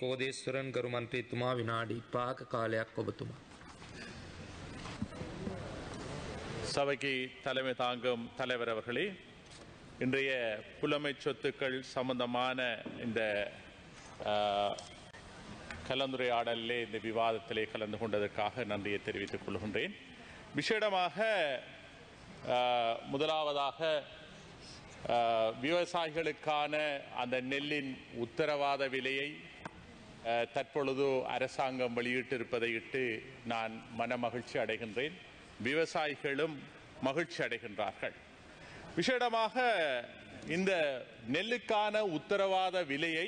කෝදේශ්වරන් ගරු මන්ත්‍රීතුමා විනාඩි 5ක කාලයක් ඔබතුමා. சபைக்கு தலைமை தாங்கும் தலைவர் அவர்களே, இன்றைய புலமை சொத்துக்கள் சம்பந்தமான இந்த கலந்துரையாடலிலே இந்த விவாதத்திலே கலந்து கொண்டதற்காக நன்றியை தெரிவித்துக் கொள்கின்றேன். விசேடமாக முதலாவதாக விவசாயிகளுக்கான அந்த நெல்லின் உத்தரவாத விலையை தற்பொழுது அரசாங்கம் வெளியிட்டிருப்பதை இட்டு நான் மன மகிழ்ச்சி அடைகின்றேன். விவசாயிகளும் மகிழ்ச்சி அடைகின்றார்கள். விசேடமாக இந்த நெல்லுக்கான உத்தரவாத விலையை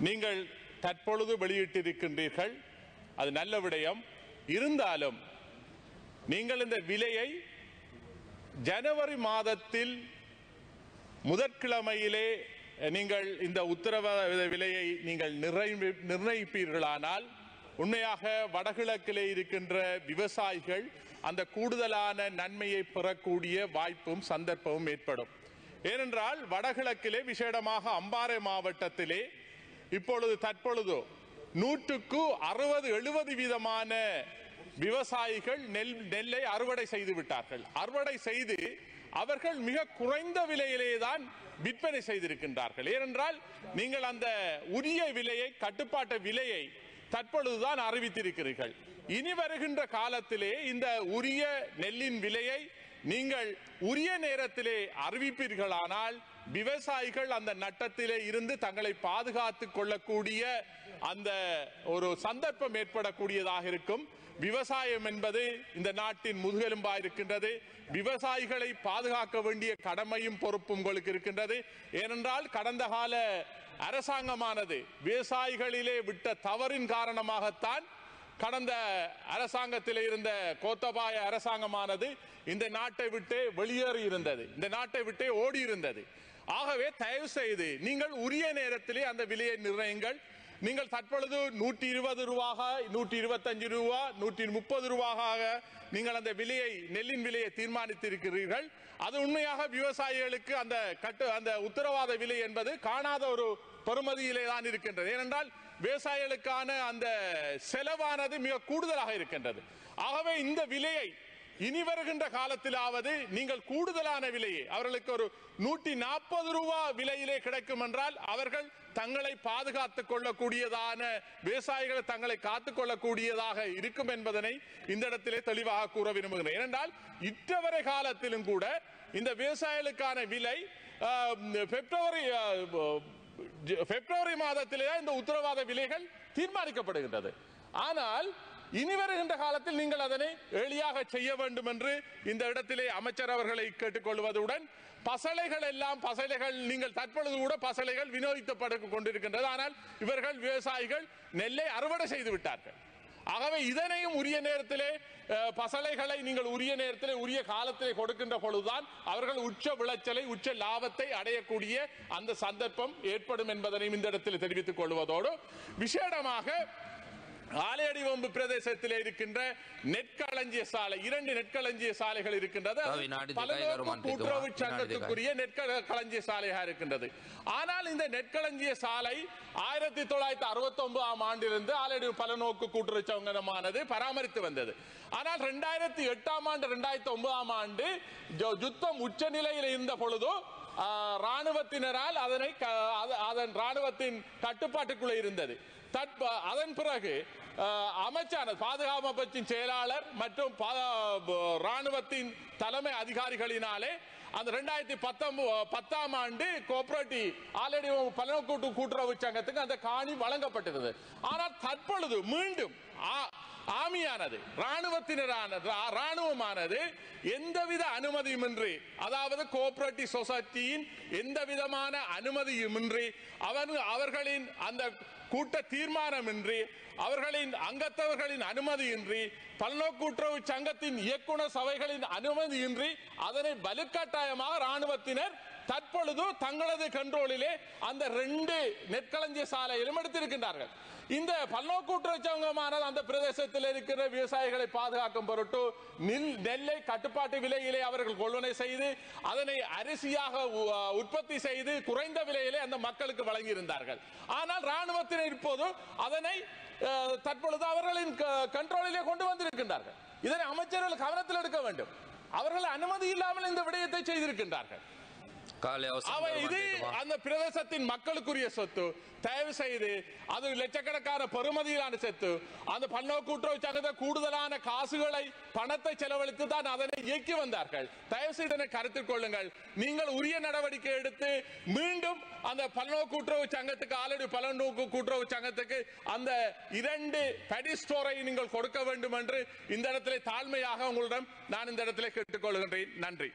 நீங்கள் தற்பொழுது வெளியிட்டிருக்கின்றீர்கள், அது நல்ல விடயம். இருந்தாலும் நீங்கள் இந்த விலையை ஜனவரி மாதத்தில் முதற்கிழமையிலே நீங்கள் இந்த உத்தரவாத விலையை நீங்கள் நிர்ணயிப்பீர்களானால் உண்மையாக வடகிழக்கிலே இருக்கின்ற விவசாயிகள் அந்த கூடுதலான நன்மையை பெறக்கூடிய வாய்ப்பும் சந்தர்ப்பமும் ஏற்படும். ஏனென்றால் வடகிழக்கிலே விசேடமாக அம்பாறை மாவட்டத்திலே இப்பொழுது தற்பொழுது 160-70 வீதமான விவசாயிகள் நெல்லை அறுவடை செய்து விட்டார்கள். அறுவடை செய்து அவர்கள் மிக குறைந்த விலையிலே தான் விற்பனை செய்திருக்கின்றார்கள். ஏனென்றால் நீங்கள் அந்த உரிய விலையை, கட்டுப்பாட்டு விலையை தற்பொழுதுதான் அறிவித்திருக்கிறீர்கள். இனி வருகின்ற காலத்திலே இந்த உரிய நெல்லின் விலையை நீங்கள் உரிய நேரத்திலே அறிவிப்பீர்களானால் விவசாயிகள் அந்த நட்டத்திலே இருந்து தங்களை பாதுகாத்துக் கொள்ளக்கூடிய அந்த ஒரு சந்தர்ப்பம் ஏற்படக்கூடியதாக இருக்கும். விவசாயம் என்பது இந்த நாட்டின் முதுகெலும்பாக இருக்கின்றது. விவசாயிகளை பாதுகாக்க வேண்டிய கடமையும் பொறுப்பும் உங்களுக்கு இருக்கின்றது. ஏனென்றால் கடந்த கால அரசாங்கமானது விவசாயிகளிலே விட்ட தவறின் காரணமாகத்தான் கடந்த அரசாங்கத்தில் இருந்த கோத்தபாய அரசாங்கமானது இந்த நாட்டை விட்டு வெளியேறி இருந்தது, இந்த நாட்டை விட்டு ஓடி இருந்தது. ஆகவே தயவு செய்து நீங்கள் உரிய நேரத்திலே அந்த விலையை நிர்ணயிங்கள். நீங்கள் தற்பொழுது 120 ரூபாக, 125 ரூபா, 130 ரூபாக நீங்கள் அந்த விலையை, நெல்லின் விலையை தீர்மானித்திருக்கிறீர்கள். அது உண்மையாக விவசாயிகளுக்கு அந்த உத்தரவாத விலை என்பது காணாத ஒரு பெறுமதியிலே தான் இருக்கின்றது. ஏனென்றால் விவசாயிகளுக்கான அந்த செலவானது மிக கூடுதலாக இருக்கின்றது. ஆகவே இந்த விலையை இனி வருகின்ற காலத்திலாவது நீங்கள் கூடுதலான விலையை, அவர்களுக்கு ஒரு 140 ரூபா விலையிலே கிடைக்கும் என்றால் அவர்கள் தங்களை பாதுகாத்துக் கொள்ளக்கூடியதான, விவசாயிகள் தங்களை காத்துக் கொள்ளக்கூடியதாக இருக்கும் என்பதனை இந்த இடத்திலே தெளிவாக கூற விரும்புகிறேன். ஏனென்றால் இற்றவரை காலத்திலும் கூட இந்த விவசாயிகளுக்கான விலை பிப்ரவரி மாதத்திலே இந்த உத்தரவாத விலைகள் தீர்மானிக்கப்படுகின்றது. ஆனால் இனி வருகின்ற காலத்தில் நீங்கள் அதனை எளியாக செய்ய வேண்டும் என்று இந்த இடத்திலே அமைச்சர் அவர்களை கேட்டுக்கொள்வதுடன், பசலைகள் நீங்கள் தற்பொழுது கூட பசலைகள் விநியோகிக்கப்பட கொண்டிருக்கின்றது. ஆனால் இவர்கள் விவசாயிகள் நெல்லை அறுவடை செய்து விட்டார்கள். ஆகவே இதனையும் உரிய நேரத்திலே, பசலைகளை நீங்கள் உரிய நேரத்திலே உரிய காலத்திலே கொடுக்கின்ற பொழுதுதான் அவர்கள் உச்ச விளைச்சலை, உச்ச லாபத்தை அடையக்கூடிய அந்த சந்தர்ப்பம் ஏற்படும் என்பதனையும் இந்த இடத்தில் தெரிவித்துக் கொள்வதோடு, விசேடமாக ஆலையடிவம்பு பிரதேசத்திலே இருக்கின்ற நெற்களஞ்சிய சாலை, 2 நெற்களஞ்சிய சாலைகள் இருக்கின்றது. கூட்டுறவு சங்கத்துக்குரிய நெற்களஞ்சிய சாலையாக இருக்கின்றது. ஆனால் இந்த நெற்களஞ்சிய சாலை 1969 ஆண்டிலிருந்து ஆலையடி பலநோக்கு கூட்டுறவு சங்கமானது பராமரித்து வந்தது. ஆனால் 2008 ஆண்டு 2009 ஆண்டு யுத்தம் உச்ச நிலையில் இருந்த பொழுது ராணுவத்தினரால் அதன் ராணுவத்தின் கட்டுப்பாட்டுக்குள்ளே இருந்தது. அதன் பிறகு அமைச்சர், பாதுகாப்பு அமைச்சின் செயலாளர் மற்றும் ராணுவத்தின் தலைமை அதிகாரிகளினாலே அந்த 2010 ஆண்டு கோஆபரேட்டிவ் ஆல்ரெடி பலநோக்கு கூட்டுறவு சங்கத்துக்கு அந்த காணி வழங்கப்பட்டது. ஆனால் தற்பொழுது மீண்டும் ஆமியானது, ராணுவமானது எந்தவித அனுமதியுமின்றி, அதாவது கோஆபரேட்டிவ் சொசைட்டியின் எந்த விதமான அனுமதியுமின்றி, அவர்களின் அந்த கூட்ட தீர்மானமின்றி, அவர்களின் அங்கத்தவர்களின் அனுமதியின்றி, பல்நோக்கு கூட்டுறவு சங்கத்தின் இயக்குனர் சபைகளின் அனுமதியின்றி அதனை வலுக்கட்டாயமாக ராணுவத்தினர் தற்பொழுது தங்களது கண்ட்ரோலிலே அந்த 2 நெற்களஞ்சிய சாலையிலும் எடுத்திருக்கின்றார்கள். இந்த பல்நோக்கு கூட்டுறவு சங்கமானது அந்த பிரதேசத்தில் இருக்கிற விவசாயிகளை பாதுகாக்கும் பொருட்டு நெல்லை கட்டுப்பாட்டு விலையிலே அவர்கள் கொள்வனை செய்து அதனை அரிசியாக உற்பத்தி செய்து குறைந்த விலையிலே அந்த மக்களுக்கு வழங்கி இருந்தார்கள். ஆனால் ராணுவத்தினர் இப்போது அதனை தற்பொழுது அவர்களின் கண்ட்ரோலிலே கொண்டு வந்திருக்கின்றார்கள். இதனை அமைச்சர்கள் கவனத்தில் எடுக்க வேண்டும். அவர்கள் அனுமதி இல்லாமல் இந்த விடயத்தை செய்திருக்கின்றார்கள். இது அந்த பிரதேசத்தின் மக்களுக்குரிய சொத்து. தயவு செய்து அது லட்சக்கணக்கான பெறுமதியிலான சொத்து. அந்த பல்நோக்கு கூட்டுறவு சங்கத்தை கூடுதலான காசுகளை பணத்தை செலவழித்து தான் அதனை இயக்கி வந்தார்கள். தயவு செய்து இதனை கருத்தில் கொள்ளுங்கள். நீங்கள் உரிய நடவடிக்கை எடுத்து மீண்டும் அந்த பல்நோக்கு கூட்டுறவு சங்கத்துக்கு ஆல்ரெடி பல்நோக்கு கூட்டுறவு சங்கத்துக்கு அந்த 2 படி ஸ்டோரை நீங்கள் கொடுக்க வேண்டும் என்று இந்த இடத்திலே தாழ்மையாக உங்களிடம் நான் இந்த இடத்திலே கேட்டுக்கொள்கின்றேன். நன்றி.